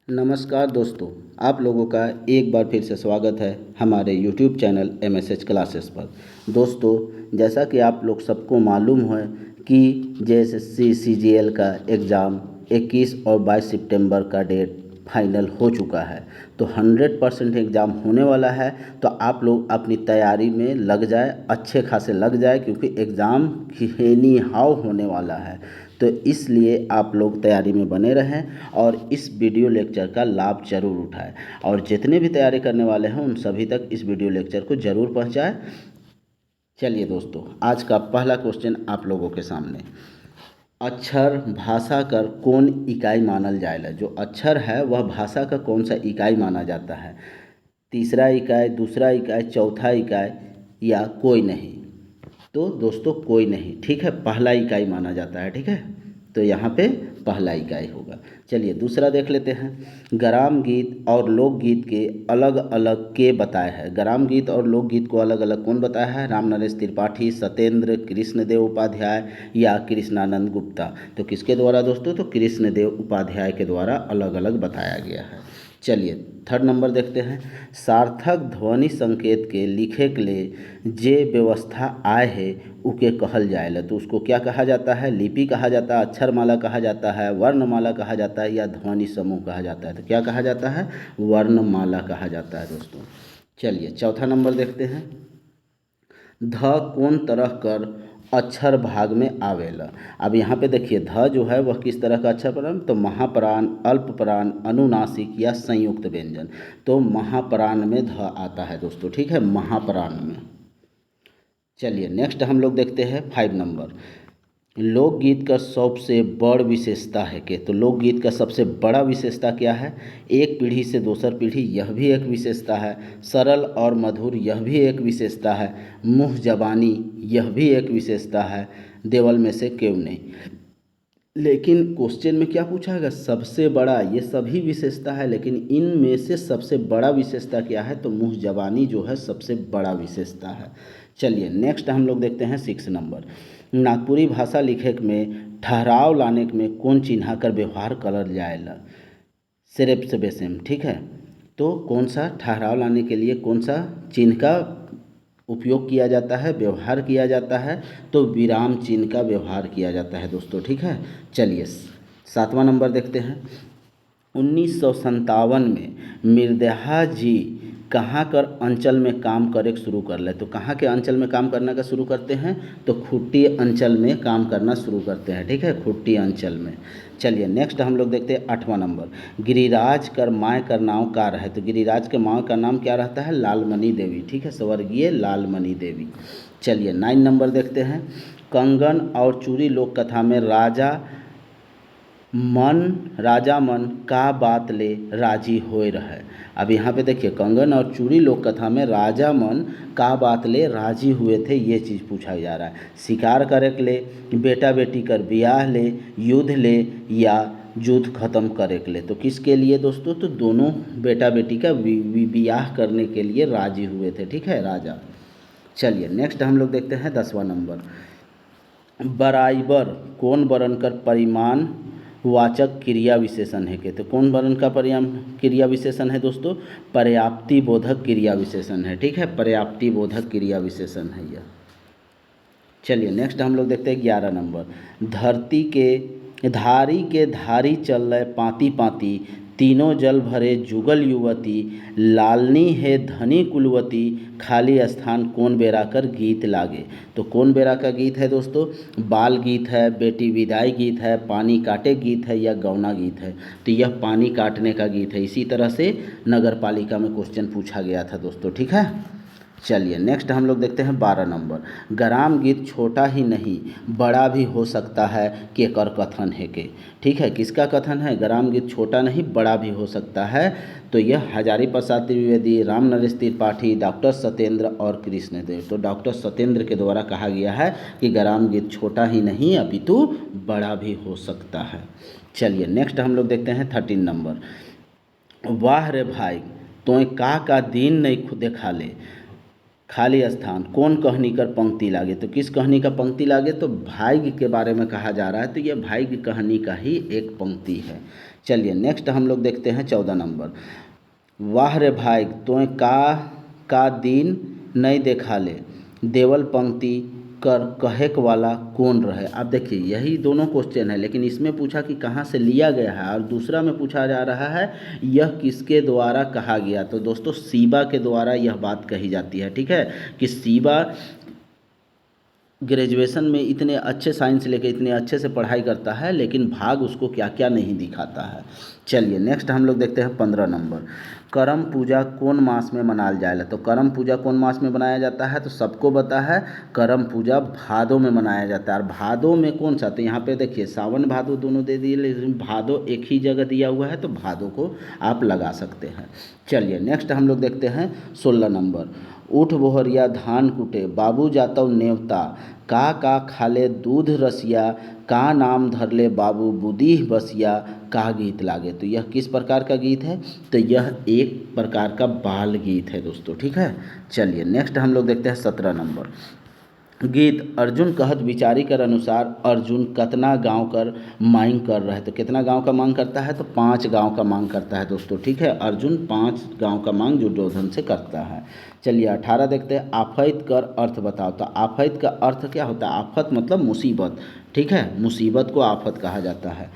नमस्कार दोस्तों, आप लोगों का एक बार फिर से स्वागत है हमारे YouTube चैनल MSH क्लासेस पर। दोस्तों, जैसा कि आप लोग सबको मालूम है कि JSSC CGL का एग्ज़ाम 21 और 22 सितंबर का डेट फाइनल हो चुका है। तो 100% एग्ज़ाम होने वाला है। तो आप लोग अपनी तैयारी में लग जाए, अच्छे खासे लग जाए, क्योंकि एग्ज़ाम एनी हाउ होने वाला है। तो इसलिए आप लोग तैयारी में बने रहें और इस वीडियो लेक्चर का लाभ ज़रूर उठाएं। और जितने भी तैयारी करने वाले हैं उन सभी तक इस वीडियो लेक्चर को ज़रूर पहुंचाएं। चलिए दोस्तों, आज का पहला क्वेश्चन आप लोगों के सामने। अक्षर भाषा का कौन इकाई मानल जाएगा? जो अक्षर है वह भाषा का कौन सा इकाई माना जाता है? तीसरा इकाई, दूसरा इकाई, चौथा इकाई या कोई नहीं? तो दोस्तों कोई नहीं, ठीक है, पहला इकाई माना जाता है। ठीक है, तो यहाँ पे पहला इकाई होगा। चलिए दूसरा देख लेते हैं। ग्राम गीत और लोकगीत के अलग अलग के बताए हैं। ग्राम गीत और लोकगीत को अलग अलग कौन बताया है? रामनरेश त्रिपाठी, सत्येंद्र, कृष्णदेव उपाध्याय या कृष्णानंद गुप्ता? तो किसके द्वारा दोस्तों? तो कृष्णदेव उपाध्याय के द्वारा अलग अलग बताया गया है। चलिए थर्ड नंबर देखते हैं। सार्थक ध्वनि संकेत के लिखे के लिए जे व्यवस्था आए है उके कहल जाएला। तो उसको क्या कहा जाता है? लिपि कहा जाता है, अक्षरमाला कहा जाता है, वर्णमाला कहा जाता है या ध्वनि समूह कहा जाता है? तो क्या कहा जाता है? वर्णमाला कहा जाता है दोस्तों। चलिए चौथा नंबर देखते हैं। ध कौन तरह कर अक्षर भाग में आवेला? अब यहाँ पे देखिए, ध जो है वह किस तरह का अक्षर प्राण? तो महाप्राण, अल्पप्राण, अनुनासिक या संयुक्त व्यंजन? तो महाप्राण में ध आता है दोस्तों। ठीक है, महाप्राण में। चलिए नेक्स्ट हम लोग देखते हैं 5 नंबर। लोकगीत का सबसे बड़ विशेषता है कि? तो लोकगीत का सबसे बड़ा विशेषता क्या है? एक पीढ़ी से दूसर पीढ़ी, यह भी एक विशेषता है। सरल और मधुर, यह भी एक विशेषता है। मुँह जबानी, यह भी एक विशेषता है। देवल में से क्यों नहीं? लेकिन क्वेश्चन में क्या पूछा गया? सबसे बड़ा। ये सभी विशेषता है, लेकिन इनमें से सबसे बड़ा विशेषता क्या है? तो मुँह जबानी जो है सबसे बड़ा विशेषता है। चलिए नेक्स्ट हम लोग देखते हैं 6 नंबर। नागपुरी भाषा लिखे में ठहराव लाने में कौन चिन्हा कर व्यवहार करल जाएला? सिर्फ से बेसिम। ठीक है, तो कौन सा ठहराव लाने के लिए कौन सा चिन्ह का उपयोग किया जाता है, व्यवहार किया जाता है? तो विराम चिन्ह का व्यवहार किया जाता है दोस्तों। ठीक है, चलिए 7वां नंबर देखते हैं। 1957 में मिर्देहा जी कहाँ कर अंचल में काम करे शुरू कर ले? तो कहाँ के अंचल में काम करने का शुरू करते हैं? तो खुट्टी अंचल में काम करना शुरू करते हैं। ठीक है, खुट्टी अंचल में। चलिए नेक्स्ट हम लोग देखते हैं 8वां नंबर। गिरिराज कर माँ का नाम का रहे? तो गिरिराज के माँ का नाम क्या रहता है? लालमणि देवी। ठीक है, स्वर्गीय लालमणि देवी। चलिए 9 नंबर देखते हैं। कंगन और चूड़ी लोक कथा में राजा मन का बात ले राजी होए रहे? अब यहाँ पे देखिए, कंगन और चूड़ी लोक कथा में राजा मन का बात ले राजी हुए थे, ये चीज़ पूछा जा रहा है। शिकार करे के ले, बेटा बेटी कर ब्याह ले, युद्ध ले या युद्ध खत्म करे के ले? तो किसके लिए दोस्तों? तो दोनों बेटा बेटी का ब्याह करने के लिए राजी हुए थे। ठीक है, राजा। चलिए नेक्स्ट हम लोग देखते हैं 10वां नंबर। बराइबर कौन वर्ण कर परिमाण वाचक क्रिया विशेषण है के? तो कौन वर्ण का परिमाण क्रिया विशेषण है दोस्तों? पर्याप्ति बोधक क्रिया विशेषण है। ठीक है, पर्याप्ति बोधक क्रिया विशेषण है यह। चलिए नेक्स्ट हम लोग देखते हैं 11 नंबर। धरती के धारी चल रहे पाती पाती, तीनों जल भरे जुगल युवती, लालनी है धनी कुलवती, खाली स्थान कौन बेरा कर गीत लागे? तो कौन बेरा का गीत है दोस्तों? बाल गीत है, बेटी विदाई गीत है, पानी काटे गीत है या गौना गीत है? तो यह पानी काटने का गीत है। इसी तरह से नगर पालिका में क्वेश्चन पूछा गया था दोस्तों। ठीक है, चलिए नेक्स्ट हम लोग देखते हैं 12 नंबर। ग्राम गीत छोटा ही नहीं बड़ा भी हो सकता है के कर कथन है के? ठीक है, किसका कथन है? ग्राम गीत छोटा नहीं बड़ा भी हो सकता है। तो यह हजारी प्रसाद द्विवेदी, रामनरेश त्रिपाठी, डॉक्टर सत्येंद्र और कृष्णदेव। तो डॉक्टर सत्येंद्र के द्वारा कहा गया है कि ग्राम गीत छोटा ही नहीं अपितु बड़ा भी हो सकता है। चलिए नेक्स्ट हम लोग देखते हैं 13 नंबर। वाह रे भाई तोय का दिन नहीं खुद देखा ले, खाली स्थान कौन कहनी कर पंक्ति लागे? तो किस कहानी का पंक्ति लागे? तो भाग्य के बारे में कहा जा रहा है। तो यह भाग्य कहानी का ही एक पंक्ति है। चलिए नेक्स्ट हम लोग देखते हैं 14 नंबर। वाह रे भाई तोय का दिन नहीं देखा ले, देवल पंक्ति कर कहेक वाला कौन रहे। आप देखिए यही दोनों क्वेश्चन है, लेकिन इसमें पूछा कि कहाँ से लिया गया है और दूसरा में पूछा जा रहा है यह किसके द्वारा कहा गया। तो दोस्तों सीबा के द्वारा यह बात कही जाती है, ठीक है, कि सीबा ग्रेजुएशन में इतने अच्छे साइंस लेके इतने अच्छे से पढ़ाई करता है, लेकिन भाग उसको क्या क्या नहीं दिखाता है। चलिए नेक्स्ट हम लोग देखते हैं 15 नंबर। करम पूजा कौन मास में मनाल जाएला। तो करम पूजा कौन मास में मनाया जाता है, तो सबको पता है करम पूजा भादों में मनाया जाता है। और भादों में कौन सा, तो यहाँ पे देखिए सावन भादो दोनों दे दिए, लेकिन भादो एक ही जगह दिया हुआ है, तो भादों को आप लगा सकते हैं। चलिए नेक्स्ट हम लोग देखते हैं 16 नंबर। उठ बोहरिया धान कुटे बाबू जातव नेवता, का खाले दूध रसिया, का नाम धरले बाबू बुदीह बसिया, का गीत लागे। तो यह किस प्रकार का गीत है, तो यह एक प्रकार का बाल गीत है दोस्तों, ठीक है। चलिए नेक्स्ट हम लोग देखते हैं 17 नंबर। गीत अर्जुन कहत विचारी कर अनुसार अर्जुन कतना गांव कर मांग कर रहे। तो कितना गांव का मांग करता है, तो 5 गांव का मांग करता है दोस्तों, ठीक है। अर्जुन 5 गांव का मांग दुर्योधन से करता है। चलिए 18 देखते हैं। आफत कर अर्थ बताओ। तो आफत का अर्थ क्या होता है, आफत मतलब मुसीबत, ठीक है, मुसीबत को आफत कहा जाता है।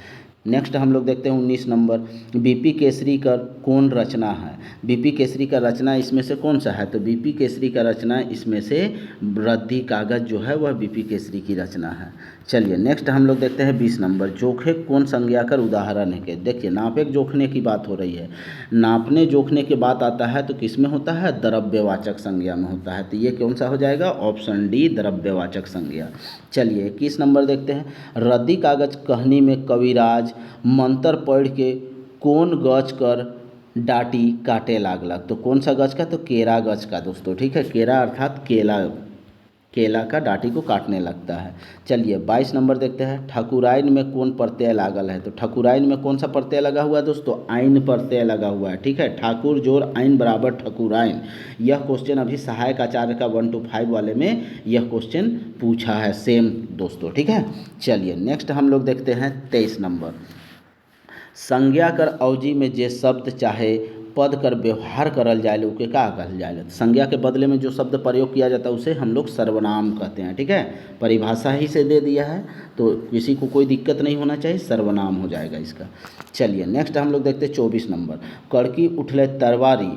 नेक्स्ट हम लोग देखते हैं 19 नंबर। बीपी केसरी का कौन रचना है। बीपी केसरी का रचना इसमें से कौन सा है, तो बीपी केसरी का रचना इसमें से रद्दी कागज जो है वह बीपी केसरी की रचना है। चलिए नेक्स्ट हम लोग देखते हैं 20 नंबर। जोखे कौन संज्ञा कर उदाहरण है के। देखिए नापे जोखने की बात हो रही है, नापने जोखने की बात आता है तो किस में होता है, द्रव्यवाचक संज्ञा में होता है। तो ये कौन सा हो जाएगा, ऑप्शन डी द्रव्यवाचक संज्ञा। चलिए 21 नंबर देखते हैं। रद्दी कागज कहनी में कविराज मंत्र पढ़ के कौन गच कर डाटी काटे लागलक। तो कौन सा गच का, तो केरा गच का दोस्तों, ठीक है, केरा अर्थात केला का डाटी को काटने लगता है। चलिए 22 नंबर देखते हैं। ठकुराइन में कौन प्रत्यय लागल है। तो ठकुराइन में कौन सा प्रत्यय लगा हुआ है दोस्तों, आइन प्रत्यय लगा हुआ है, ठीक है। ठाकुर जोड़ आइन बराबर ठकुराइन। यह क्वेश्चन अभी सहायक आचार्य का 1 to 5 वाले में यह क्वेश्चन पूछा है सेम दोस्तों, ठीक है। चलिए नेक्स्ट हम लोग देखते हैं 23 नंबर। संज्ञा कर अवधि में जे शब्द चाहे पद कर व्यवहार करल जाए उके का कहल जाए। संज्ञा के बदले में जो शब्द प्रयोग किया जाता है उसे हम लोग सर्वनाम कहते हैं, ठीक है। परिभाषा ही से दे दिया है तो किसी को कोई दिक्कत नहीं होना चाहिए, सर्वनाम हो जाएगा इसका। चलिए नेक्स्ट हम लोग देखते हैं 24 नंबर। कड़की उठले तरवारी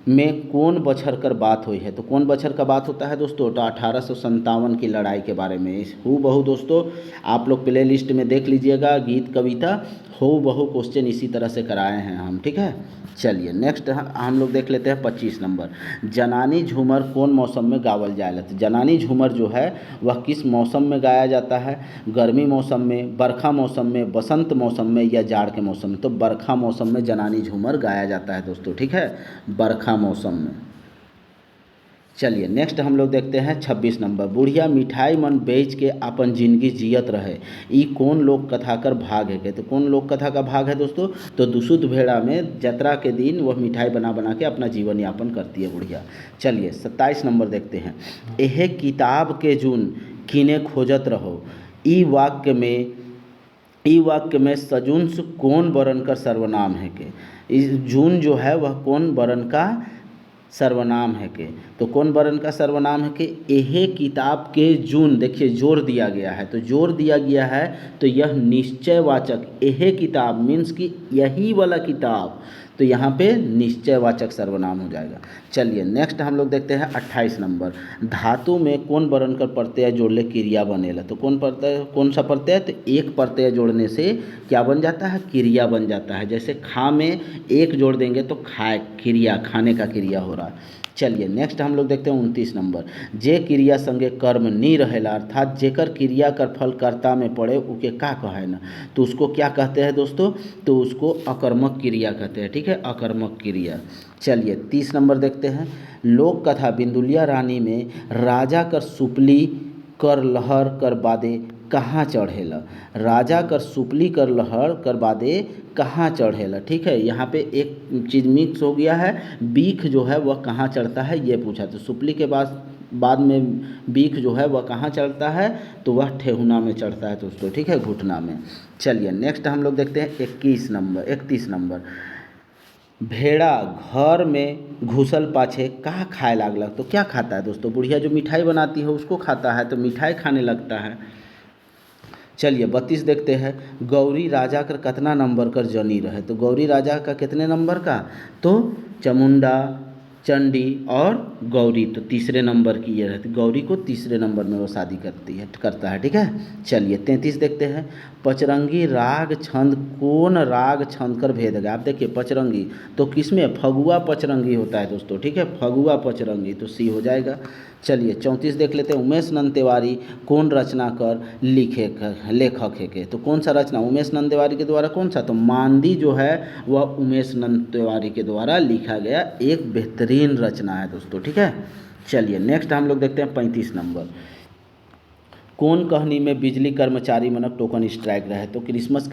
में कौन बछर कर बात हुई है। तो कौन बछर का बात होता है दोस्तों, तो 1857 की लड़ाई के बारे में। हूबहू दोस्तों आप लोग प्ले लिस्ट में देख लीजिएगा, गीत कविता हूबहू क्वेश्चन इसी तरह से कराए हैं हम, ठीक है। चलिए नेक्स्ट हम लोग देख लेते हैं 25 नंबर। जनानी झूमर कौन मौसम में गावल जाएला। तो जनानी झूमर जो है वह किस मौसम में गाया जाता है, गर्मी मौसम में, बरखा मौसम में, बसंत मौसम में या जाड़ के मौसम में। तो बरखा मौसम में जनानी झूमर गाया जाता है दोस्तों, ठीक है, बरखा मौसम में। चलिए नेक्स्ट हम लोग देखते हैं 26 नंबर। बुढ़िया मिठाई मन बेच के अपन जिंदगी जियत रहे, ई कौन लोक कथा कर भाग है के। तो कौन लोक कथा का भाग है दोस्तों, तो दुसुत भेड़ा में जतरा के दिन वह मिठाई बना बना के अपना जीवन यापन करती है बुढ़िया। चलिए 27 नंबर देखते हैं। एहे किताब के जुन किने खोजत रहो, ई वाक्य में सजुन्स कौन वर्ण का सर्वनाम है के। इस जून जो है वह कौन वर्ण का सर्वनाम है के। तो कौन वर्ण का सर्वनाम है कि एहे किताब के जून, देखिए जोर दिया गया है, तो जोर दिया गया है तो यह निश्चयवाचक, एहे किताब मीन्स कि यही वाला किताब, तो यहाँ पे निश्चयवाचक सर्वनाम हो जाएगा। चलिए नेक्स्ट हम लोग देखते हैं 28 नंबर। धातु में कौन वर्ण कर प्रत्यय जोड़ले क्रिया बनेला। तो कौन सा प्रत्यय, तो एक प्रत्यय जोड़ने से क्या बन जाता है, क्रिया बन जाता है। जैसे खा में एक जोड़ देंगे तो खाए, क्रिया, खाने का क्रिया हो रहा है। चलिए नेक्स्ट हम लोग देखते हैं 29 नंबर। जे क्रिया संगे कर्म नहीं रहेला, अर्थात जेकर क्रिया कर फल कर्ता में पड़े उके का कहे ना, तो उसको क्या कहते हैं दोस्तों, तो उसको अकर्मक क्रिया कहते हैं, ठीक है, अकर्मक क्रिया। चलिए 30 नंबर देखते हैं। लोक कथा बिंदुलिया रानी में राजा कर सुपली कर लहर कर बादे कहाँ चढ़ेला। राजा कर सुपली कर लहर कर बादे कहाँ चढ़ेला, ठीक है। यहाँ पे एक चीज़ मिक्स हो गया है, बीख जो है वह कहाँ चढ़ता है ये पूछा। तो सुपली के बाद बाद में बीख जो है वह कहाँ चढ़ता है, तो वह ठेहुना में चढ़ता है दोस्तों, ठीक है, घुटना में। चलिए नेक्स्ट हम लोग देखते हैं 31 नंबर। भेड़ा घर में घुसल पाछे का खाए लागलक। तो क्या खाता है दोस्तों, बुढ़िया जो मिठाई बनाती है उसको खाता है, तो मिठाई खाने लगता है। चलिए 32 देखते हैं। गौरी राजा कर कितना नंबर कर जनी रहे। तो गौरी राजा का कितने नंबर का, तो चामुंडा, चंडी और गौरी, तो तीसरे नंबर की ये रहती। गौरी को तीसरे नंबर में वो शादी करता है, ठीक है। चलिए 33 देखते हैं। पचरंगी राग छंद कौन राग छंद कर भेद गया। आप देखिए पचरंगी तो किसमें, फगुआ पचरंगी होता है दोस्तों, ठीक है, फगुआ पचरंगी, तो सी हो जाएगा। चलिए 34 देख लेते हैं। उमेश नंद तिवारी कौन रचना कर लेखक है के। तो कौन सा रचना उमेश नंद तिवारी के द्वारा, कौन सा, तो मांदी जो है वह उमेश नंद तिवारी के द्वारा लिखा गया एक बेहतरीन रचना है दोस्तों, ठीक है। चलिए नेक्स्ट हम लोग देखते हैं 35 नंबर। कौन कहानी में बिजली कर्मचारी मनक टोकन स्ट्राइक रहे। तो क्रिसमस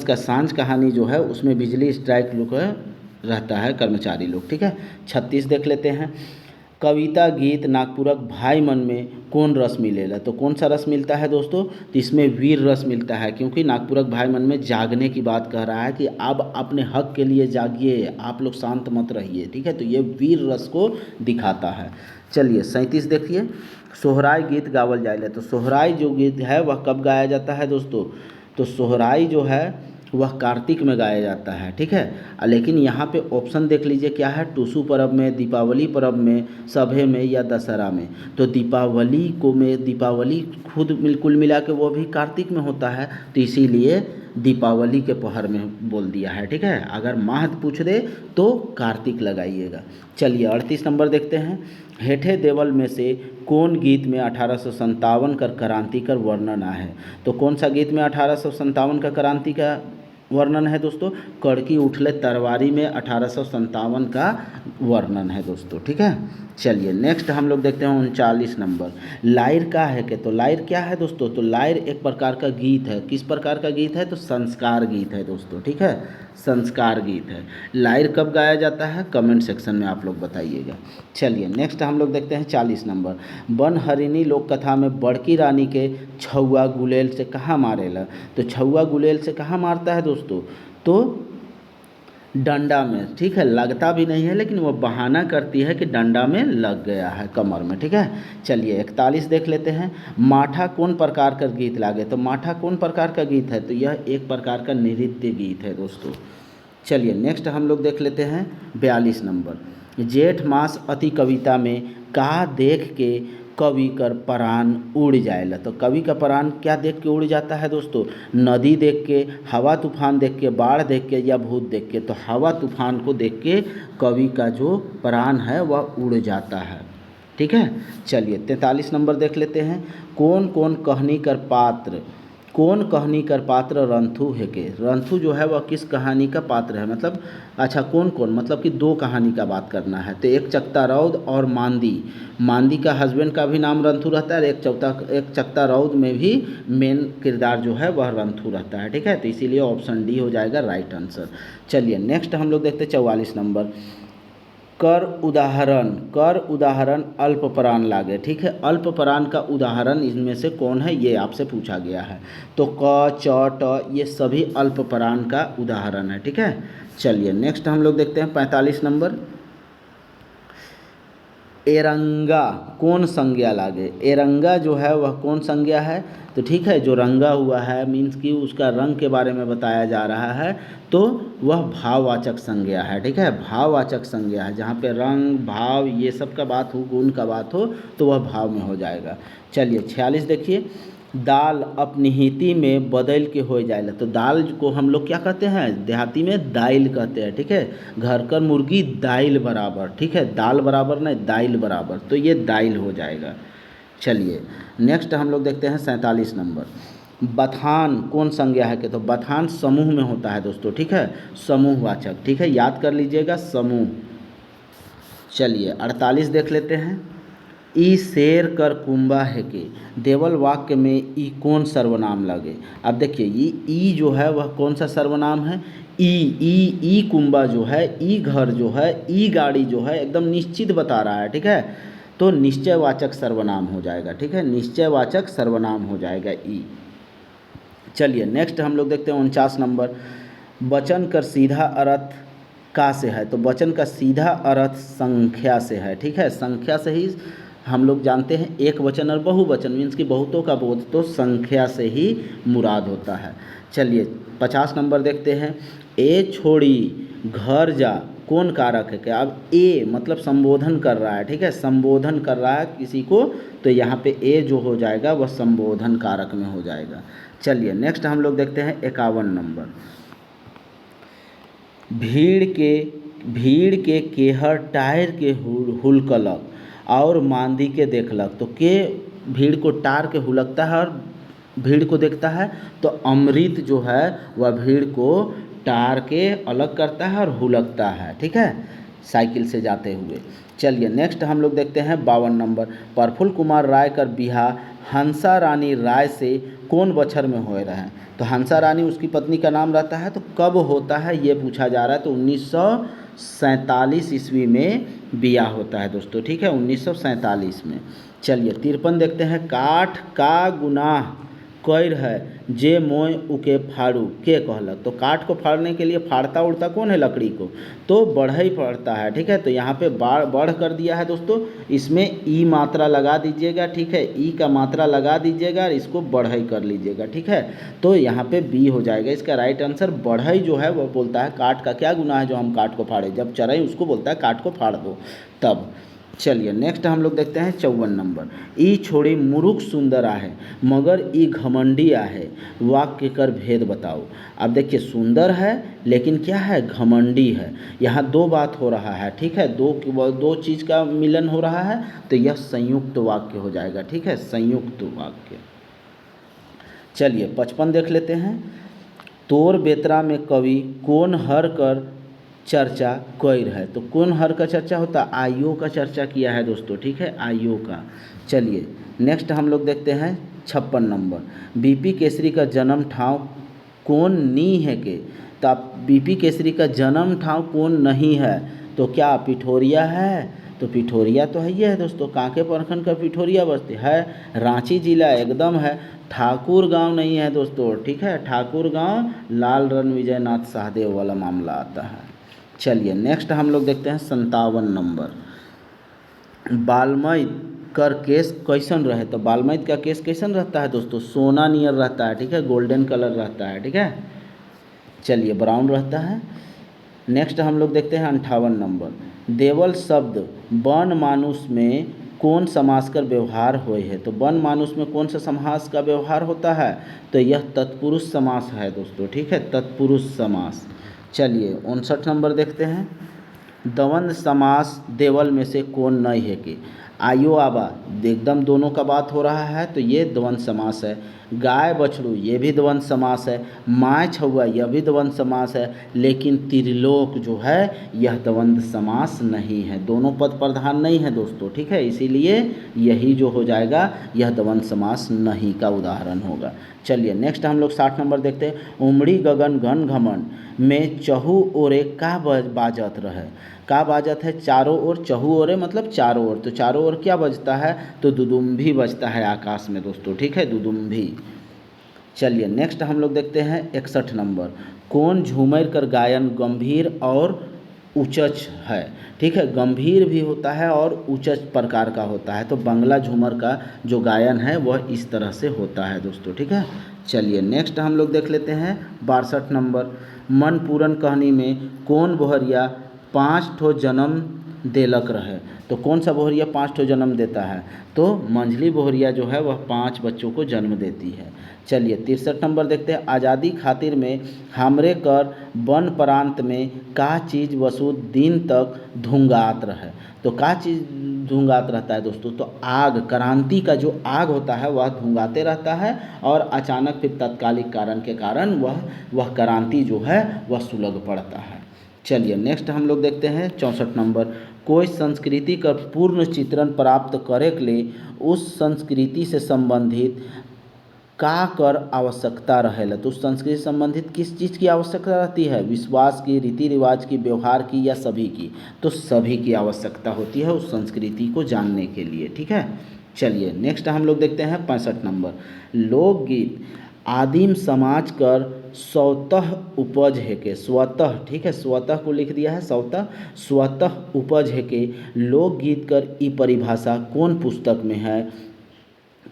का सांझ कहानी जो है उसमें बिजली स्ट्राइक लोग रहता है, कर्मचारी लोग, ठीक है। 36 देख लेते हैं। कविता गीत नागपुरक भाई मन में कौन रस मिलेला। तो कौन सा रस मिलता है दोस्तों, तो इसमें वीर रस मिलता है, क्योंकि नागपुरक भाई मन में जागने की बात कह रहा है कि अब अपने हक के लिए जागिए, आप लोग शांत मत रहिए, ठीक है। तो ये वीर रस को दिखाता है। चलिए 37 देखिए। सोहराई गीत गावल जाइले। तो सोहराई जो गीत है वह कब गाया जाता है दोस्तों, तो सोहराई जो है वह कार्तिक में गाया जाता है, ठीक है। लेकिन यहाँ पे ऑप्शन देख लीजिए क्या है, टूसू पर्व में, दीपावली पर्व में, सभे में या दशहरा में। तो दीपावली खुद कुल मिला के वो भी कार्तिक में होता है, तो इसीलिए दीपावली के पहर में बोल दिया है, ठीक है। अगर माह पूछ दे तो कार्तिक लगाइएगा। चलिए 38 नंबर देखते हैं। हेठे देवल में से कौन गीत में 1857 का क्रांति का वर्णन है। तो कौन सा गीत में 1857 का क्रांति का वर्णन है दोस्तों, कड़की उठले तरवारी में 1857 का वर्णन है दोस्तों, ठीक है। चलिए नेक्स्ट हम लोग देखते हैं 39 नंबर। लायर का है के। तो लायर क्या है दोस्तों, तो लायर एक प्रकार का गीत है। किस प्रकार का गीत है, तो संस्कार गीत है दोस्तों, ठीक है, संस्कार गीत है। लायर कब गाया जाता है, कमेंट सेक्शन में आप लोग बताइएगा। चलिए नेक्स्ट हम लोग देखते हैं 40 नंबर। बनहरिणी लोक कथा में बड़की रानी के छौआ गुलेल से कहाँ मारेला। तो छौआ गुलेल से कहाँ मारता है दोस्तों, तो डंडा में, ठीक है। लगता भी नहीं है लेकिन वो बहाना करती है कि डंडा में लग गया है, कमर में, ठीक है। चलिए 41 देख लेते हैं। माठा कौन प्रकार का गीत लागे। तो माठा कौन प्रकार का गीत है, तो यह एक प्रकार का नृत्य गीत है दोस्तों। चलिए नेक्स्ट हम लोग देख लेते हैं 42 नंबर। जेठ मास अति कविता में का देख के कवि कर प्राण उड़ जाएला। तो कवि का प्राण क्या देख के उड़ जाता है दोस्तों, नदी देख के, हवा तूफान देख के, बाढ़ देख के या भूत देख के। तो हवा तूफान को देख के कवि का जो प्राण है वह उड़ जाता है, ठीक है। चलिए 43 नंबर देख लेते हैं। कौन कौन कहानी कर पात्र रंथु है के। रंथु जो है वह किस कहानी का पात्र है, मतलब अच्छा कौन कौन, मतलब कि दो कहानी का बात करना है। तो एक चकता रौद और मांदी का हस्बैंड का भी नाम रंथु रहता है, और एक चकता रौद में भी मेन किरदार जो है वह रंथु रहता है, ठीक है। तो इसीलिए ऑप्शन डी हो जाएगा राइट आंसर। चलिए नेक्स्ट हम लोग देखते हैं 44 नंबर। कर उदाहरण अल्प प्राण लागे, ठीक है। अल्प प्राण का उदाहरण इनमें से कौन है, ये आपसे पूछा गया है। तो क च ट ये सभी अल्प प्राण का उदाहरण है, ठीक है। चलिए नेक्स्ट हम लोग देखते हैं 45 नंबर। एरंगा कौन संज्ञा लागे। एरंगा जो है वह कौन संज्ञा है, तो ठीक है, जो रंगा हुआ है मीन्स कि उसका रंग के बारे में बताया जा रहा है, तो वह भाववाचक संज्ञा है, ठीक है। भाववाचक संज्ञा है, जहाँ पे रंग भाव ये सब का बात हो, गुण का बात हो, तो वह भाव में हो जाएगा। चलिए 46 देखिए। दाल अपनिहिति में बदल के हो जाएगा। तो दाल को हम लोग क्या कहते हैं, देहाती में दाइल कहते हैं, ठीक है। घर का मुर्गी दाइल बराबर, ठीक है, दाल बराबर नहीं दाइल बराबर, तो ये दाइल हो जाएगा। चलिए नेक्स्ट हम लोग देखते हैं 47 नंबर। बथान कौन संज्ञा है कि। तो बथान समूह में होता है दोस्तों, ठीक है, समूहवाचक, ठीक है, याद कर लीजिएगा समूह। चलिए 48 देख लेते हैं। ई शेर कर कुंबा है के। देवल वाक्य में ई कौन सर्वनाम लगे। अब देखिए ये ई जो है वह कौन सा सर्वनाम है, ई कुंबा जो है, ई घर जो है, ई गाड़ी जो है, एकदम निश्चित बता रहा है, ठीक है। तो निश्चयवाचक सर्वनाम हो जाएगा। ठीक है, निश्चयवाचक सर्वनाम हो जाएगा ई। चलिए नेक्स्ट हम लोग देखते हैं 49 नंबर, वचन का सीधा अर्थ का से है। तो वचन का सीधा अर्थ संख्या से है। ठीक है, संख्या से ही हम लोग जानते हैं एक वचन और बहुवचन मीन्स कि बहुतों का बोध तो संख्या से ही मुराद होता है। चलिए 50 नंबर देखते हैं, ए छोड़ी घर जा कौन कारक है। क्या अब ए मतलब संबोधन कर रहा है। ठीक है, संबोधन कर रहा है किसी को, तो यहाँ पे ए जो हो जाएगा वह संबोधन कारक में हो जाएगा। चलिए नेक्स्ट हम लोग देखते हैं 51 नंबर, भीड़ के केहर टायर के हुलकलक और मांदी के देखलक। तो के भीड़ को टार के हुलकता है और भीड़ को देखता है, तो अमृत जो है वह भीड़ को टार के अलग करता है और हुलकता है। ठीक है, साइकिल से जाते हुए। चलिए नेक्स्ट हम लोग देखते हैं 52 नंबर, प्रफुल्ल कुमार राय कर बिहा हंसा रानी राय से कौन बछर में हो रहे हैं। तो हंसा रानी उसकी पत्नी का नाम रहता है, तो कब होता है ये पूछा जा रहा है। तो 1947 ईस्वी में बिया होता है दोस्तों। ठीक है, 1947 में। चलिए 53 देखते हैं, काठ का गुनाह कैर है जे मोय उके फाड़ू के कहलक। तो काठ को फाड़ने के लिए फाड़ता उड़ता कौन है लकड़ी को, तो बढ़ई पड़ता है। ठीक है, तो यहाँ पे बढ़ कर दिया है दोस्तों, इसमें ई मात्रा लगा दीजिएगा। ठीक है, ई का मात्रा लगा दीजिएगा और इसको बढ़ई कर लीजिएगा। ठीक है, तो यहाँ पे बी हो जाएगा इसका राइट आंसर। बढ़ई जो है वह बोलता है काठ का क्या गुनाह है जो हम काठ को फाड़े, जब चरई उसको बोलता है काठ को फाड़ दो तब। चलिए नेक्स्ट हम लोग देखते हैं 54 नंबर, ई छोड़ी मुरुख सुंदर आहे मगर ई घमंडी आहे वाक्य कर भेद बताओ। अब देखिए सुंदर है लेकिन क्या है, घमंडी है। यहाँ दो बात हो रहा है। ठीक है, दो चीज़ का मिलन हो रहा है, तो यह संयुक्त वाक्य हो जाएगा। ठीक है, संयुक्त वाक्य। चलिए 55 देख लेते हैं, तोर बेतरा में कवि कौन हर कर चर्चा कैर है। तो कौन हर का चर्चा होता है, आयु का चर्चा किया है दोस्तों। ठीक है, आयु का। चलिए नेक्स्ट हम लोग देखते हैं 56 नंबर, बीपी केसरी का जन्म ठाव कौन नी है के। तो आप बीपी केसरी का जन्म ठाव कौन नहीं है, तो क्या पिठोरिया है। तो पिठोरिया तो है ही है दोस्तों, कांके प्रखंड का पिठोरिया बस्ती है, रांची जिला एकदम है। ठाकुर गांव नहीं है दोस्तों। ठीक है, ठाकुर गांव लाल रणविजय नाथ सहदेव वाला मामला आता है। चलिए नेक्स्ट हम लोग देखते हैं 57 नंबर, बाल्मीकि कर केस कैसन रहे। तो बाल्मीकि का केस कैसन रहता है दोस्तों, सोना नियर रहता है। ठीक है, गोल्डन कलर रहता है। ठीक है, चलिए ब्राउन रहता है। नेक्स्ट हम लोग देखते हैं 58 नंबर, देवल शब्द बन मानुष में कौन समास कर व्यवहार होए है। तो बन मानुष में कौन सा समास का व्यवहार होता है, तो यह तत्पुरुष समास है दोस्तों। ठीक है, तत्पुरुष समास। चलिए 59 नंबर देखते हैं, द्वंद्व समास देवल में से कौन नहीं है कि। आयो आबा एकदम दोनों का बात हो रहा है, तो ये द्वंद्व समास है। गाय बछड़ू ये भी द्वंद्व समास है। माय छुआ यह भी द्वंद्व समास है। लेकिन त्रिलोक जो है यह द्वंद्व समास नहीं है, दोनों पद प्रधान नहीं है दोस्तों। ठीक है, इसीलिए यही जो हो जाएगा यह द्वंद्व समास नहीं का उदाहरण होगा। चलिए नेक्स्ट हम लोग 60 नंबर देखते हैं, उमड़ी गगन घन घमन में चहु ओरे का बाजत रहे। का बाजत है, चारों ओर। चहु ओरे मतलब चारों ओर, तो चारों ओर क्या बजता है, तो दुदुम्भी बजता है आकाश में दोस्तों। ठीक है, दुदुम्भी। चलिए नेक्स्ट हम लोग देखते हैं 61 नंबर, कौन झूमर कर गायन गंभीर और उच्च है। ठीक है, गंभीर भी होता है और उच्च प्रकार का होता है। तो बंगला झूमर का जो गायन है वह इस तरह से होता है दोस्तों। ठीक है, चलिए नेक्स्ट हम लोग देख लेते हैं 62 नंबर, मन पूरन कहानी में कौन बोहरिया 5 ठो जन्म देलक रहे। तो कौन सा बोहरिया 5 ठो जन्म देता है, तो मंझली बोहरिया जो है वह 5 बच्चों को जन्म देती है। चलिए 63 नंबर देखते हैं, आज़ादी खातिर में हमरे कर वन प्रांत में का चीज़ वसु दिन तक धुंगात रहे। तो का चीज़ धुंगात रहता है दोस्तों, तो आग, क्रांति का जो आग होता है वह धुंगाते रहता है और अचानक फिर तात्कालिक कारण के कारण वह क्रांति जो है वह सुलग पड़ता है। चलिए नेक्स्ट हम लोग देखते हैं 64 नंबर, कोई संस्कृति का पूर्ण चित्रण प्राप्त करे के लिए उस संस्कृति से संबंधित का कर आवश्यकता रहेला। तो संस्कृति से संबंधित किस चीज़ की आवश्यकता रहती है? विश्वास की, रीति रिवाज की, व्यवहार की या सभी की? तो सभी की आवश्यकता होती है उस संस्कृति को जानने के लिए। ठीक है, चलिए नेक्स्ट हम लोग देखते हैं 65 नंबर। लोकगीत आदिम समाज कर स्वतः उपज है के, स्वतः, ठीक है, स्वतः को लिख दिया है स्वतः, स्वतः उपज है के लोकगीत कर ई परिभाषा कौन पुस्तक में है?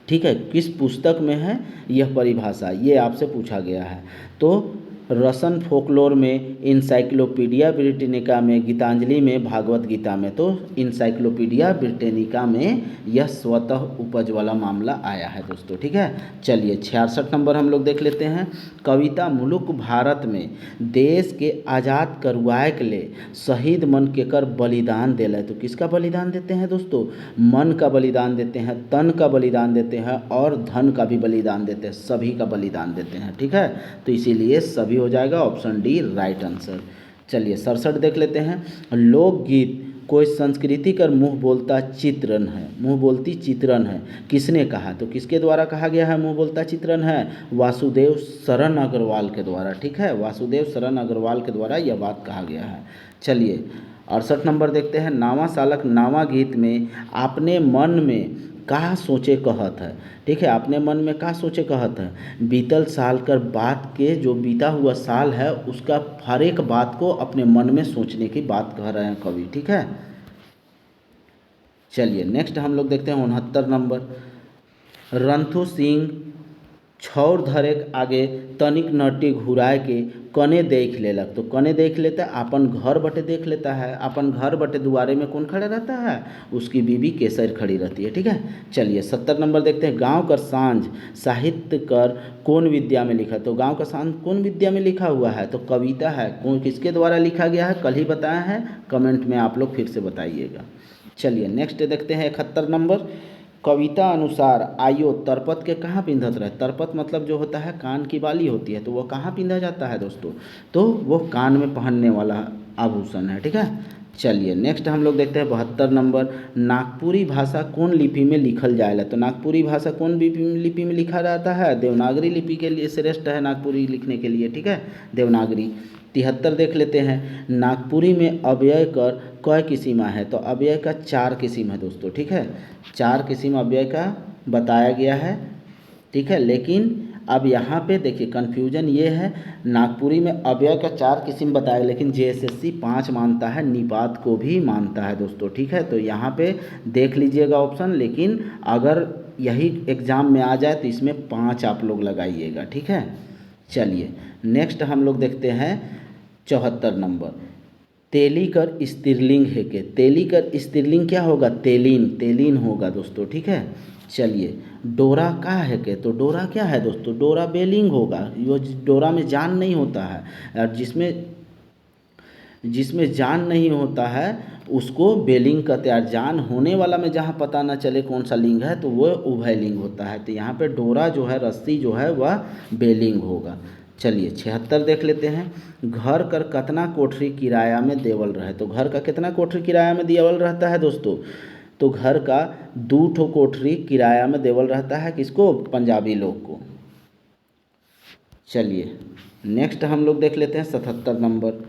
ठीक है, किस पुस्तक में है यह परिभाषा, ये आपसे पूछा गया है। तो रसन फोकलोर में, इंसाइक्लोपीडिया ब्रिटेनिका में, गीतांजलि में, भागवत गीता में। तो इंसाइक्लोपीडिया ब्रिटेनिका में यह स्वतः उपज वाला मामला आया है दोस्तों। ठीक है, चलिए 66 नंबर हम लोग देख लेते हैं। कविता मुलुक भारत में देश के आज़ाद करवाए के लिए शहीद मन के कर बलिदान देला। तो किसका बलिदान देते हैं दोस्तों? मन का बलिदान देते हैं, तन का बलिदान देते हैं और धन का भी बलिदान देते हैं, सभी का बलिदान देते हैं। ठीक है, तो इसीलिए सभी हो जाएगा, ऑप्शन डी राइट आंसर। चलिए 67 देख लेते हैं। लोकगीत कोई संस्कृति कर मुँह बोलता चित्रण है, मुँह बोलती चित्रण है, किसने कहा? तो किसके द्वारा कहा गया है मुँह बोलता चित्रण है? वासुदेव शरण अग्रवाल के द्वारा। ठीक है, वासुदेव शरण अग्रवाल के द्वारा यह बात कहा गया है। चलिए 68 नंबर देखते हैं। नावा सालक नावा गीत में आपने मन में का सोचे कहत है। ठीक है, आपने मन में का सोचे कहत है? बीतल साल कर बात के, जो बीता हुआ साल है उसका हर एक बात को अपने मन में सोचने की बात कह रहे हैं कवि। ठीक है, चलिए नेक्स्ट हम लोग देखते हैं 69 नंबर। रंथु सिंह छौर धरेक आगे तनिक नटी घुराए के कने देख लेलक। तो कने देख लेता है, अपन घर बटे देख लेता है। अपन घर बटे दुआरे में कौन खड़ा रहता है? उसकी बीबी केसर खड़ी रहती है। ठीक है, चलिए 70 नंबर देखते हैं। गांव कर सांझ साहित्य कर कौन विद्या में लिखा? तो गांव का सांझ कौन विद्या में लिखा हुआ है? तो कविता है। कौन, किसके द्वारा लिखा गया है? कल ही बताया है, कमेंट में आप लोग फिर से बताइएगा। चलिए नेक्स्ट देखते हैं 71 नंबर। कविता अनुसार आयो तरपत के कहाँ पिंधत रहे? तरपत मतलब जो होता है कान की बाली होती है, तो वह कहाँ पिंधा जाता है दोस्तों? तो वो कान में पहनने वाला आभूषण है। ठीक है, चलिए नेक्स्ट हम लोग देखते हैं 72 नंबर। नागपुरी भाषा कौन लिपि में लिखल जाएगा? तो नागपुरी भाषा कौन लिपि में लिखा जाता है? देवनागरी लिपि के लिए श्रेष्ठ है नागपुरी लिखने के लिए। ठीक है, देवनागरी। 73 देख लेते हैं। नागपुरी में अव्यय कर क किस्म है? तो अव्यय का 4 किस्म है दोस्तों। ठीक है, 4 किस्म अव्यय का बताया गया है। ठीक है, लेकिन अब यहाँ पे देखिए कन्फ्यूजन ये है, नागपुरी में अव्यय का 4 किस्म बताया, लेकिन JSSC 5 मानता है, निपात को भी मानता है दोस्तों। ठीक है, तो यहाँ पे देख लीजिएगा ऑप्शन, लेकिन अगर यही एग्ज़ाम में आ जाए तो इसमें 5 आप लोग लगाइएगा। ठीक है, चलिए नेक्स्ट हम लोग देखते हैं 74 नंबर। तेली कर स्त्रीलिंग है के? तेली कर स्त्रीलिंग क्या होगा? तेलीन, तेलीन होगा दोस्तों। ठीक है, चलिए डोरा का है के? तो डोरा क्या है दोस्तों? डोरा बेलिंग होगा। यो डोरा में जान नहीं होता है, और जिसमें जान नहीं होता है उसको बेलिंग कहते हैं। जान होने वाला में जहाँ पता ना चले कौन सा लिंग है तो वो उभयलिंग होता है। तो यहाँ पे डोरा जो है, रस्सी जो है वह बेलिंग होगा। चलिए 76 देख लेते हैं। घर कर कितना कोठरी किराया में देवल रहे? तो घर का कितना कोठरी किराया में देवल रहता है दोस्तों? तो घर का 2 ठो कोठरी किराया में देवल रहता है। किसको? पंजाबी लोग को। चलिए नेक्स्ट हम लोग देख लेते हैं 77 नंबर।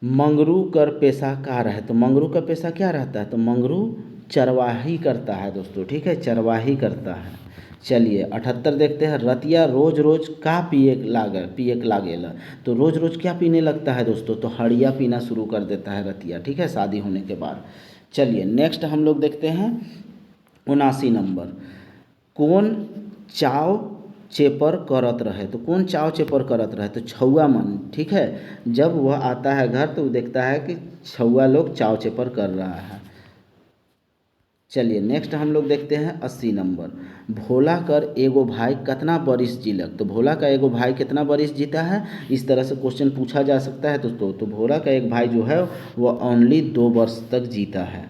मंगरू कर पेशा का रहे? तो मंगरू का पेशा क्या रहता है? तो मंगरू चरवाही करता है दोस्तों। ठीक है, चरवाही करता है। चलिए 78 देखते हैं। रतिया रोज रोज का पिए लागेला? तो रोज रोज क्या पीने लगता है दोस्तों? तो हड़िया पीना शुरू कर देता है रतिया। ठीक है, शादी होने के बाद। चलिए नेक्स्ट हम लोग देखते हैं 79 नंबर। कौन चाव चेपर करत रहे? तो कौन चाव चेपर करत रहे? तो छौआ मन। ठीक है, जब वह आता है घर तो वो देखता है कि छौआ लोग चाव चेपर कर रहा है। चलिए नेक्स्ट हम लोग देखते हैं 80 नंबर। भोला कर एगो भाई कितना बरिस जीलक? तो भोला का एगो भाई कितना बरिस जीता है? इस तरह से क्वेश्चन पूछा जा सकता है दोस्तों। तो भोला का एक भाई जो है वह ओनली 2 वर्ष तक जीता है।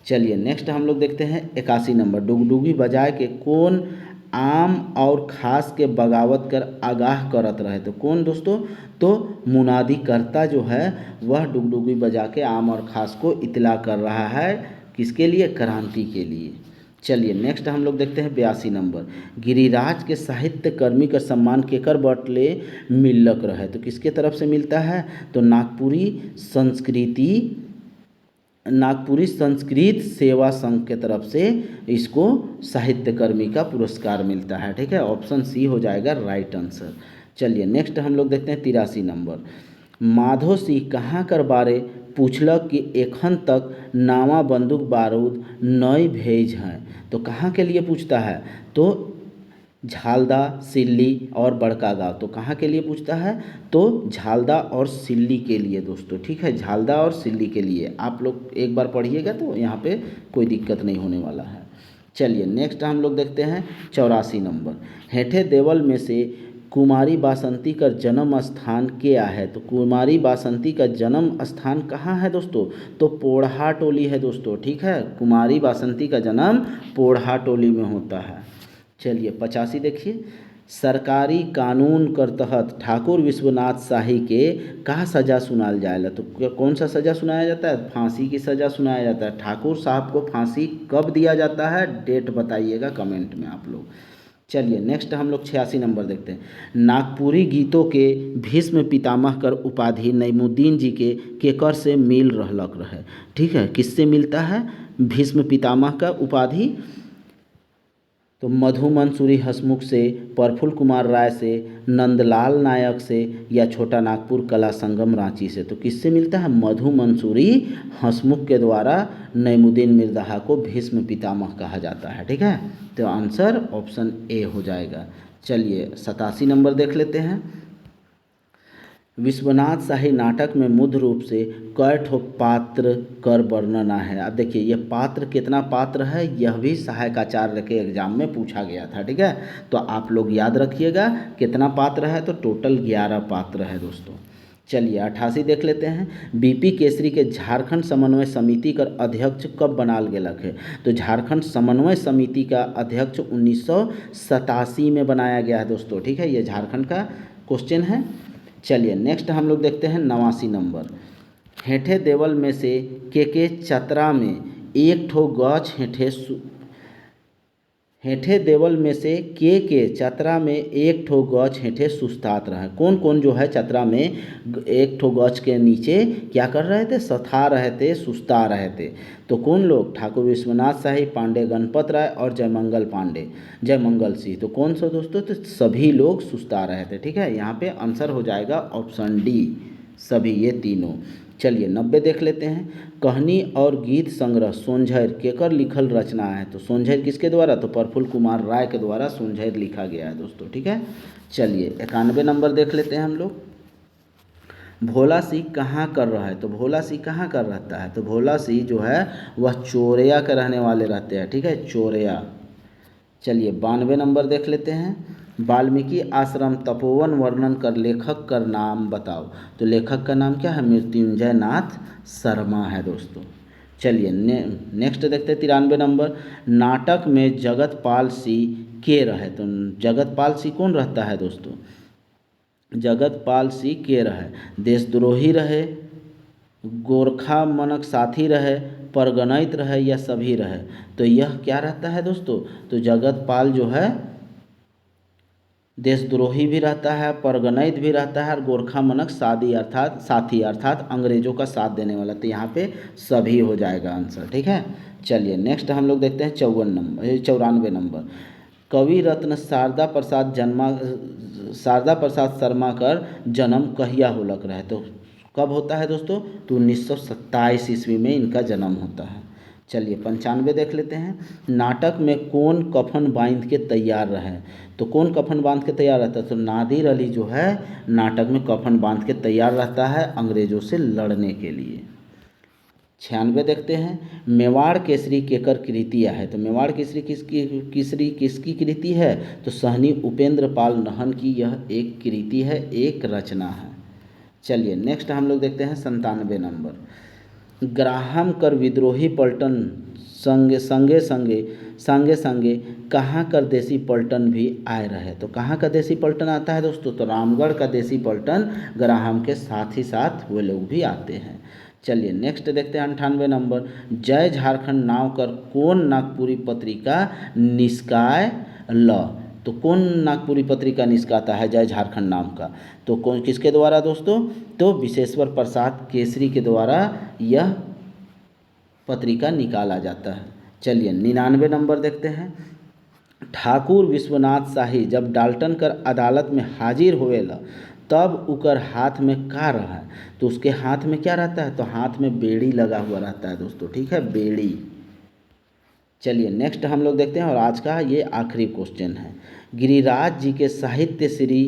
चलिए नेक्स्ट हम लोग देखते हैं 81 नंबर। डुगडुगी बजाए के कौन आम और खास के बगावत कर आगाह करत रहे? तो कौन दोस्तों? तो मुनादी करता जो है वह डुगडुगी बजा के आम और खास को इतला कर रहा है। किसके लिए? क्रांति के लिए। चलिए नेक्स्ट हम लोग देखते हैं 82 नंबर। गिरिराज के साहित्य कर्मी का सम्मान केकर बटले मिलक रहे, तो किसके तरफ से मिलता है, तो नागपुरी संस्कृत सेवा संघ के तरफ से इसको साहित्य कर्मी का पुरस्कार मिलता है। ठीक है, ऑप्शन सी हो जाएगा राइट आंसर। चलिए नेक्स्ट हम लोग देखते हैं 83 नंबर। माधो सिंह कहाँ कर बारे पूछलक कि एखन तक नावा बंदूक बारूद नई भेज हैं, तो कहाँ के लिए पूछता है, तो झालदा, सिल्ली और बड़का गांव। तो कहाँ के लिए पूछता है, तो झालदा और सिल्ली के लिए दोस्तों। ठीक है, झालदा और सिल्ली के लिए आप लोग एक बार पढ़िएगा तो यहाँ पे कोई दिक्कत नहीं होने वाला है। चलिए नेक्स्ट हम लोग देखते हैं 84 नंबर। हेठे देवल में से कुमारी बासंती का जन्म स्थान क्या है, तो कुमारी बासंती का जन्म स्थान कहाँ है दोस्तों, तो पोढ़ा टोली है दोस्तों। ठीक है, कुमारी बासंती का जन्म पोढ़ा टोली में होता है। चलिए 85 देखिए। सरकारी कानून कर तहत ठाकुर विश्वनाथ शाही के का सज़ा सुनाल जाएला, तो कौन सा सज़ा सुनाया जाता है, फांसी की सज़ा सुनाया जाता है। ठाकुर साहब को फांसी कब दिया जाता है, डेट बताइएगा कमेंट में आप लोग। चलिए नेक्स्ट हम लोग 86 नंबर देखते हैं। नागपुरी गीतों के भीष्म पितामह कर उपाधि नईमुद्दीन जी के केकर से मिल रहलक रहे। ठीक है, किससे मिलता है भीष्म पितामह का उपाधि, तो मधु मंसूरी हसमुख से, प्रफुल्ल कुमार राय से, नंदलाल नायक से या छोटा नागपुर कला संगम रांची से। तो किससे मिलता है, मधु मंसूरी हसमुख के द्वारा नईमुद्दीन मिर्ज़ा को भीष्म पितामह कहा जाता है। ठीक है, तो आंसर ऑप्शन ए हो जाएगा। चलिए 87 नंबर देख लेते हैं। विश्वनाथ शाही नाटक में मुद्ध रूप से कय ठो पात्र कर वर्णना है। अब देखिए ये पात्र कितना पात्र है, यह भी सहायक आचार्य के एग्जाम में पूछा गया था। ठीक है, तो आप लोग याद रखिएगा कितना पात्र है, तो टोटल 11 पात्र है दोस्तों। चलिए 88 देख लेते हैं। बीपी केसरी के झारखंड समन्वय समिति का अध्यक्ष कब बनाल गेलक है, तो झारखंड समन्वय समिति का अध्यक्ष 1987 में बनाया गया है दोस्तों। ठीक है, ये झारखंड का क्वेश्चन है। चलिए नेक्स्ट हम लोग देखते हैं 89 नंबर। हेठे देवल में से के चतरा में एक ठो गछ हेठे देवल में से के चतरा में एक ठो गछ हेठे सुस्तात रहे। कौन कौन जो है चतरा में एक ठो गछ के नीचे क्या कर रहे थे, सथा रहे थे, सुस्ता रहे थे। तो कौन लोग, ठाकुर विश्वनाथ शाही, पांडे गणपत राय और जयमंगल सिंह। तो कौन सा दोस्तों, तो सभी लोग सुस्ता रहे थे। ठीक है, यहाँ पे आंसर हो जाएगा ऑप्शन डी, सभी ये तीनों। चलिए 90 देख लेते हैं। कहानी और गीत संग्रह सोंझैर केकर लिखल रचना है, तो सोंझैर किसके द्वारा, तो प्रफुल्ल कुमार राय के द्वारा सोंझैर लिखा गया है दोस्तों। ठीक है, चलिए 91 नंबर देख लेते हैं हम लोग। भोला सिंह कहाँ कर रहा है, तो भोला सिंह कहाँ कर रहता है, तो भोला सिंह जो है वह चोरया के रहने वाले रहते हैं। ठीक है, चोरया। चलिए 92 नंबर देख लेते हैं। वाल्मीकि आश्रम तपोवन वर्णन कर लेखक का नाम बताओ, तो लेखक का नाम क्या है, मृत्युंजय नाथ शर्मा है दोस्तों। चलिए नेक्स्ट देखते हैं 93 नंबर। नाटक में जगतपाल सिंह के रहे, तो जगतपाल सिंह कौन रहता है दोस्तों, जगतपाल सिंह के रहे, देशद्रोही रहे, गोरखा मनक साथी रहे, परगणित रहे या सभी रहे। तो यह क्या रहता है दोस्तों, तो जगतपाल जो है देशद्रोही भी रहता है, परगणित भी रहता है और गोरखा मनक साथी अर्थात अंग्रेजों का साथ देने वाला। तो यहाँ पे सभी हो जाएगा आंसर। ठीक है, चलिए नेक्स्ट हम लोग देखते हैं 94 नंबर। कवि रत्न शारदा प्रसाद शर्मा का जन्म कहिया होलक रहे, तो कब होता है दोस्तों, तो 1927 ईस्वी में इनका जन्म होता है। चलिए 95 देख लेते हैं। नाटक में कौन कफन बांध के तैयार रहे, तो कौन कफन बांध के तैयार रहता है, तो नादिर अली जो है नाटक में कफन बांध के तैयार रहता है अंग्रेज़ों से लड़ने के लिए। 96 देखते हैं। मेवाड़ केसरी केकर कृतियाँ है, तो मेवाड़ केसरी किसकी कृति है, तो सहनी उपेंद्र पाल नहन की यह एक कृति है, एक रचना है। चलिए नेक्स्ट हम लोग देखते हैं 97 नंबर। ग्राहम कर विद्रोही पलटन संगे संगे संगे कहाँ कर देसी पलटन भी आए रहे। तो कहाँ का देसी पलटन आता है दोस्तों, तो रामगढ़ का देसी पलटन ग्राहम के साथ ही साथ वो लोग भी आते हैं। चलिए नेक्स्ट देखते हैं 98 नंबर, जय झारखंड नाव कर कौन नागपुरी पत्रिका निष्काय ल। तो कौन नागपुरी पत्रिका निष्काता है जय झारखंड नाम का, तो कौन किसके द्वारा दोस्तों, तो विशेश्वर प्रसाद केसरी के द्वारा यह पत्रिका निकाला जाता है। चलिए 99 नंबर देखते हैं, ठाकुर विश्वनाथ शाही जब डाल्टन कर अदालत में हाजिर होवेला तब उकर हाथ में का रहा है। तो उसके हाथ में क्या रहता है, तो हाथ में बेड़ी लगा हुआ रहता है दोस्तों, ठीक है, बेड़ी। चलिए नेक्स्ट हम लोग देखते हैं और आज का ये आखिरी क्वेश्चन है, गिरिराज जी के साहित्य श्री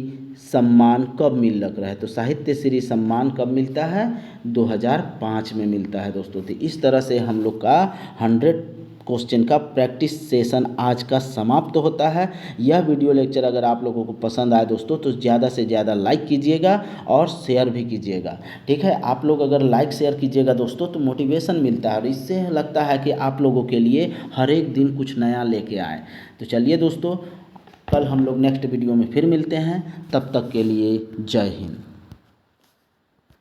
सम्मान कब मिल रहा है। तो साहित्य श्री सम्मान कब मिलता है, 2005 में मिलता है दोस्तों। तो इस तरह से हम लोग का 100 क्वेश्चन का प्रैक्टिस सेशन आज का समाप्त होता है। यह वीडियो लेक्चर अगर आप लोगों को पसंद आए दोस्तों तो ज़्यादा से ज़्यादा लाइक कीजिएगा और शेयर भी कीजिएगा, ठीक है। आप लोग अगर लाइक शेयर कीजिएगा दोस्तों तो मोटिवेशन मिलता है और इससे लगता है कि आप लोगों के लिए हर एक दिन कुछ नया लेके आए। तो चलिए दोस्तों, कल हम लोग नेक्स्ट वीडियो में फिर मिलते हैं, तब तक के लिए जय हिंद।